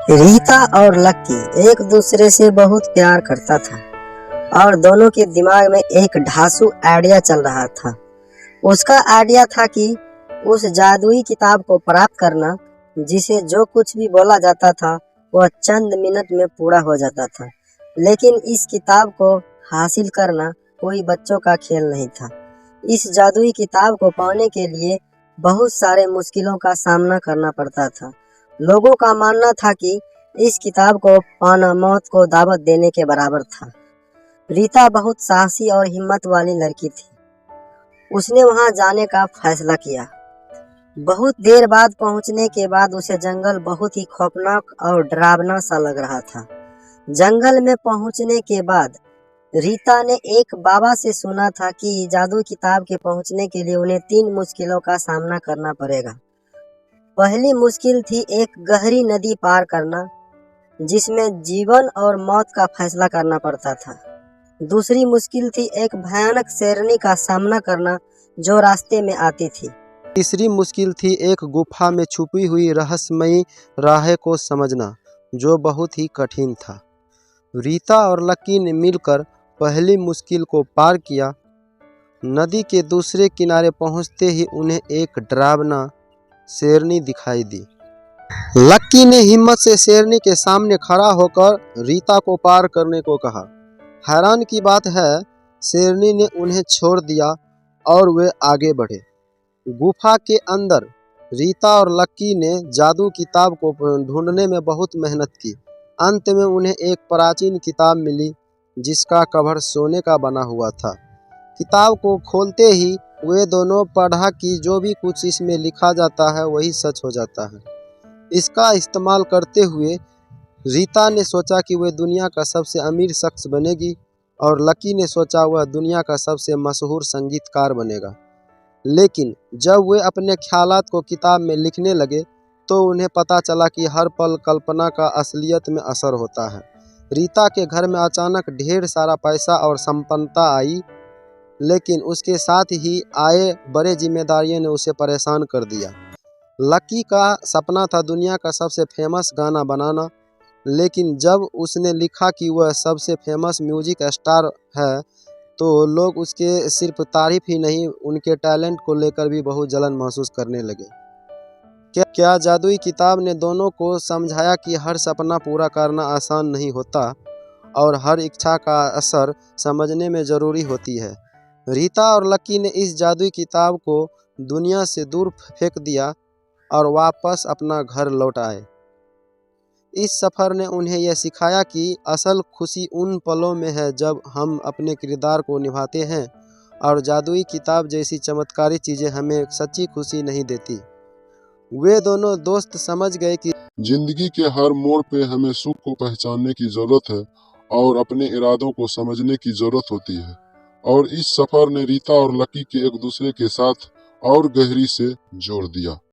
रीता और लक्की एक दूसरे से बहुत प्यार करता था और दोनों के दिमाग में एक ढांसू आइडिया चल रहा था। उसका आइडिया था कि उस जादुई किताब को प्राप्त करना जिसे जो कुछ भी बोला जाता था वह चंद मिनट में पूरा हो जाता था। लेकिन इस किताब को हासिल करना कोई बच्चों का खेल नहीं था। इस जादुई किताब को पाने के लिए बहुत सारे मुश्किलों का सामना करना पड़ता था। लोगों का मानना था कि इस किताब को पाना मौत को दावत देने के बराबर था। रीता बहुत साहसी और हिम्मत वाली लड़की थी। उसने वहां जाने का फैसला किया। बहुत देर बाद पहुंचने के बाद उसे जंगल बहुत ही खौफनाक और डरावना सा लग रहा था। जंगल में पहुंचने के बाद रीता ने एक बाबा से सुना था कि जादू किताब के पहुंचने के लिए उन्हें 3 मुश्किलों का सामना करना पड़ेगा। पहली मुश्किल थी एक गहरी नदी पार करना जिसमें जीवन और मौत का फैसला करना पड़ता था। दूसरी मुश्किल थी एक भयानक शेरनी का सामना करना जो रास्ते में आती थी। तीसरी मुश्किल थी एक गुफा में छुपी हुई रहस्यमयी राह को समझना जो बहुत ही कठिन था। रीता और लक्की ने मिलकर पहली मुश्किल को पार किया। नदी के दूसरे किनारे पहुंचते ही उन्हें एक डरावना शेरनी दिखाई दी। लक्की ने हिम्मत से शेरनी के सामने खड़ा होकर रीता को पार करने को कहा। हैरान की बात है, शेरनी ने उन्हें छोड़ दिया और वे आगे बढ़े। गुफा के अंदर रीता और लक्की ने जादू किताब को ढूंढने में बहुत मेहनत की। अंत में उन्हें एक प्राचीन किताब मिली जिसका कवर सोने का बना हुआ था। किताब को खोलते ही वे दोनों पढ़ा कि जो भी कुछ इसमें लिखा जाता है वही सच हो जाता है। इसका इस्तेमाल करते हुए रीता ने सोचा कि वह दुनिया का सबसे अमीर शख्स बनेगी और लक्की ने सोचा वह दुनिया का सबसे मशहूर संगीतकार बनेगा। लेकिन जब वे अपने ख्यालात को किताब में लिखने लगे तो उन्हें पता चला कि हर पल कल्पना का असलियत में असर होता है। रीता के घर में अचानक ढेर सारा पैसा और संपन्नता आई, लेकिन उसके साथ ही आए बड़े जिम्मेदारियों ने उसे परेशान कर दिया। लक्की का सपना था दुनिया का सबसे फेमस गाना बनाना, लेकिन जब उसने लिखा कि वह सबसे फेमस म्यूजिक स्टार है तो लोग उसके सिर्फ तारीफ ही नहीं उनके टैलेंट को लेकर भी बहुत जलन महसूस करने लगे। क्या जादुई किताब ने दोनों को समझाया कि हर सपना पूरा करना आसान नहीं होता और हर इच्छा का असर समझने में ज़रूरी होती है। रीता और लक्की ने इस जादुई किताब को दुनिया से दूर फेंक दिया और वापस अपना घर लौट आए। इस सफ़र ने उन्हें यह सिखाया कि असल खुशी उन पलों में है जब हम अपने किरदार को निभाते हैं और जादुई किताब जैसी चमत्कारी चीज़ें हमें सच्ची खुशी नहीं देती। वे दोनों दोस्त समझ गए कि जिंदगी के हर मोड़ पे हमें सुख को पहचानने की जरूरत है और अपने इरादों को समझने की जरूरत होती है। और इस सफर ने रीता और लक्की के एक दूसरे के साथ और गहरी से जोड़ दिया।